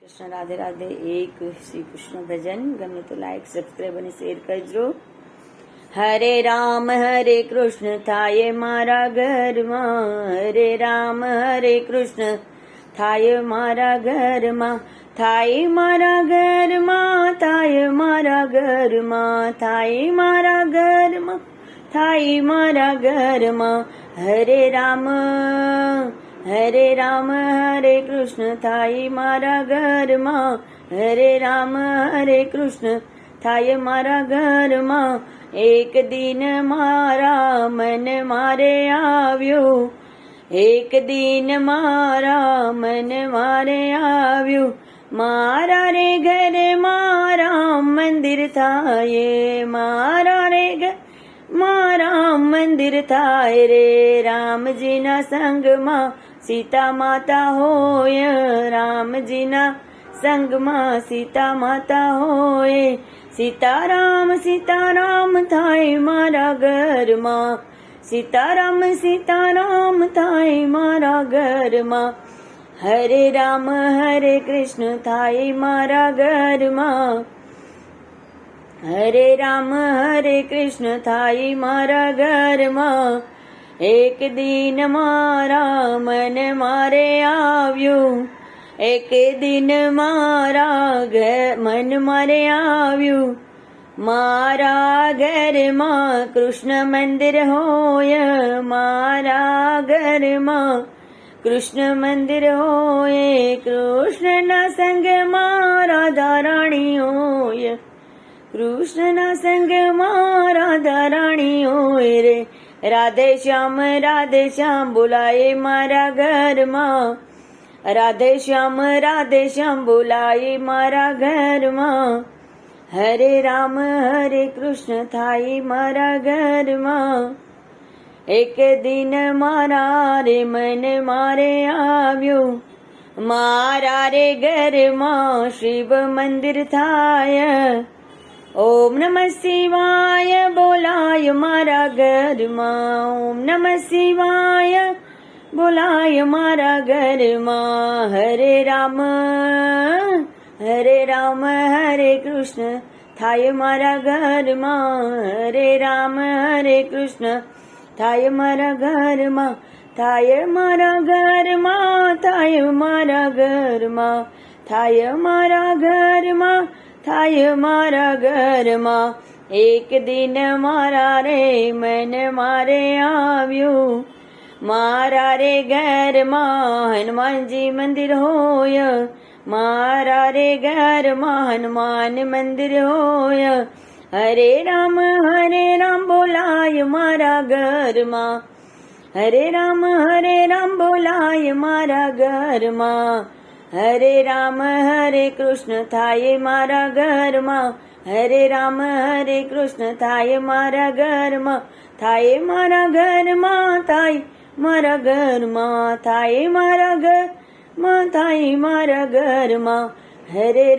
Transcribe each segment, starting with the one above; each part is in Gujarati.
કૃષ્ણ રાધે રાધે. એક શ્રી કૃષ્ણ ભજન ગમે તો લાઈક સબસ્ક્રાઈબ અને શેર કરજો. હરે રામ હરે કૃષ્ણ થાય મારા ઘરમાં, હરે રામ હરે કૃષ્ણ થાય મારા ઘરમાં, થાય મારા ઘરમાં, થાય મારા ઘરમાં, થાય મારા ઘરમાં, થાય મારા ઘરમાં. હરે રામ હરે કૃષ્ણ થાય મારા ઘરમાં, હરે રામ હરે કૃષ્ણ થાય મારા ઘરમાં. એક દિન મારા મન મારે આવ્યું, એક દિન મારા મન મારે આવ્યું, મારા રે ઘરે મારા મંદિર થાય, મારા રે ઘર મારા મંદિર થાય રે. રામજીના સંગમાં સીતા માતા હોય, રામજીના સંગમાં સીતા માતા હોય. સીતારામ સીતારામ થાય મારા ઘરમાં, સીતારામ સીતારામ થાય મારા ઘરમાં. હરે રામ હરે કૃષ્ણ થાય મારા ઘરમાં, હરે રામ હરે કૃષ્ણ થાય મારા ઘરમાં. એક દિન મારા મન મારે આવ્યું, એક દિન મારા મન મારે આવ્યું, મારા ઘરમાં કૃષ્ણ મંદિર હોય, મારા ઘરમાં કૃષ્ણ મંદિર હોય. કૃષ્ણના સંગમાં રાધા રાણી હોય, કૃષ્ણના સંગમાં રાધા રાણી હોય રે. રાધે શ્યામ બોલાય મારા ઘરમાં, રાધે શ્યામ બોલાય મારા ઘરમાં. હરે રામ હરે કૃષ્ણ થાય મારા ઘરમાં. એક દિન મારા રે મન મારે આવ્યું, મારા રે ઘરમાં શિવ મંદિર થાય. ઓમ નમઃ શિવાય બોલાય મારા ઘરમાં, ઓમ નમઃ શિવાય બોલાય મારા ઘરમાં. હરે રામ હરે કૃષ્ણ થાય મારા ઘરમાં, હરે રામ હરે કૃષ્ણ થાય મારા ઘરમાં. થાય મારા ઘરમાં, થાય મારા ઘરમાં, થાય મારા ઘરમાં, થાય મારા ઘરમાં. એક દિન મારા રે મન મારે આવ્યું, મારા રે ઘરમાં હનુમાનજી મંદિર હોય, મારા રે ઘરમાં હનુમાન મંદિર હોય. હરે રામ બોલાય મારા ઘરમાં, હરે રામ બોલાય મારા ઘરમાં. હરે રામ હરે કૃષ્ણ થાય મારા ઘરમાં, હરે રામ હરે કૃષ્ણ થાય મારા ઘરમાં. થાય મારા ઘરમાં, થાય મારા ઘરમાં, થાય મારા ઘરમાં, થાય મારા ઘરમાં. હરે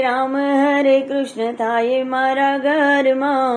રામ હરે કૃષ્ણ થાય મારા ઘરમાં.